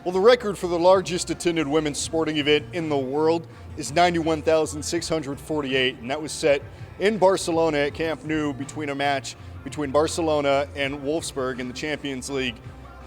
Well, the record for the largest attended women's sporting event in the world is 91,648, and that was set in Barcelona at Camp Nou between a match between Barcelona and Wolfsburg in the Champions League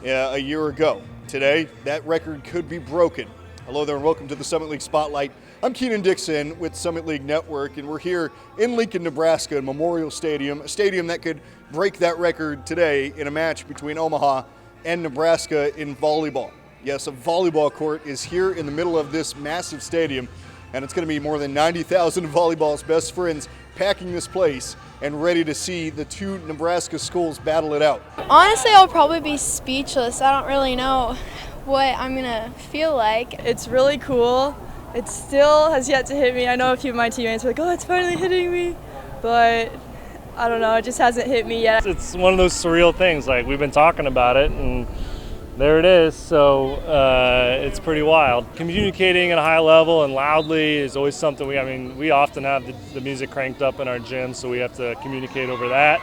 a year ago. Today, that record could be broken. Hello there and welcome to the Summit League Spotlight. I'm Keenan Dixon with Summit League Network, and we're here in Lincoln, Nebraska at Memorial Stadium, a stadium that could break that record today in a match between Omaha and Nebraska in volleyball. Yes, a volleyball court is here in the middle of this massive stadium, and it's going to be more than 90,000 of volleyball's best friends packing this place and ready to see the two Nebraska schools battle it out. Honestly, I'll probably be speechless. I don't really know what I'm going to feel like. It's really cool. It still has yet to hit me. I know a few of my teammates are like, oh, it's finally hitting me, but I don't know, it just hasn't hit me yet. It's one of those surreal things, like we've been talking about it and there it is, so it's pretty wild. Communicating at a high level and loudly is always something we often have the music cranked up in our gym, so we have to communicate over that.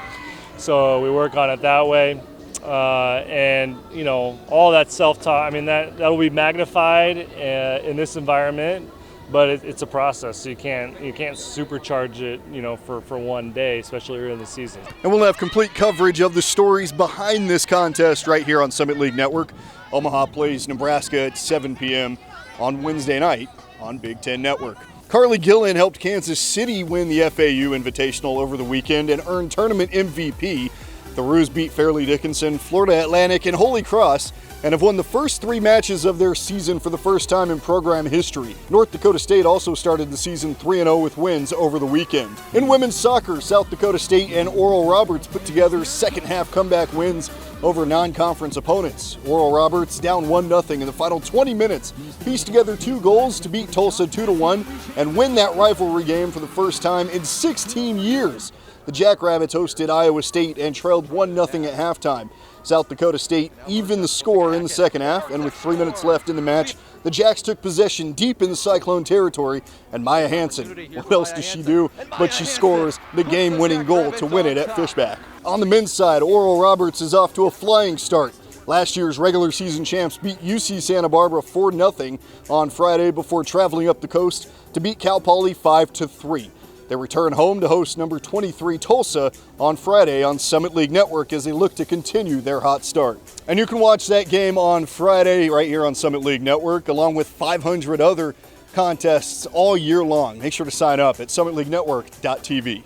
So we work on it that way. And you know, all that self-talk, that'll be magnified in this environment, but it's a process, so you can't supercharge it, for one day, especially early in the season. And we'll have complete coverage of the stories behind this contest right here on Summit League Network. Omaha plays Nebraska at 7 p.m. on Wednesday night on Big Ten Network. Carly Gillen helped Kansas City win the FAU Invitational over the weekend and earn tournament MVP. The Roos beat Fairleigh Dickinson, Florida Atlantic, and Holy Cross, and have won the first three matches of their season for the first time in program history. North Dakota State also started the season 3-0 with wins over the weekend. In women's soccer, South Dakota State and Oral Roberts put together second-half comeback wins over non-conference opponents. Oral Roberts down 1-0 in the final 20 minutes, pieced together 2 goals to beat Tulsa 2-1 and win that rivalry game for the first time in 16 years. The Jackrabbits hosted Iowa State and trailed 1-0 at halftime. South Dakota State evened the score in the second half, and with 3 minutes left in the match, the Jacks took possession deep in the Cyclone territory, and Maya Hansen, what else does she do? But she scores the game-winning goal to win it at Fishback. On the men's side, Oral Roberts is off to a flying start. Last year's regular season champs beat UC Santa Barbara 4-0 on Friday before traveling up the coast to beat Cal Poly 5-3. They return home to host number 23 Tulsa on Friday on Summit League Network as they look to continue their hot start. And you can watch that game on Friday right here on Summit League Network, along with 500 other contests all year long. Make sure to sign up at summitleaguenetwork.tv.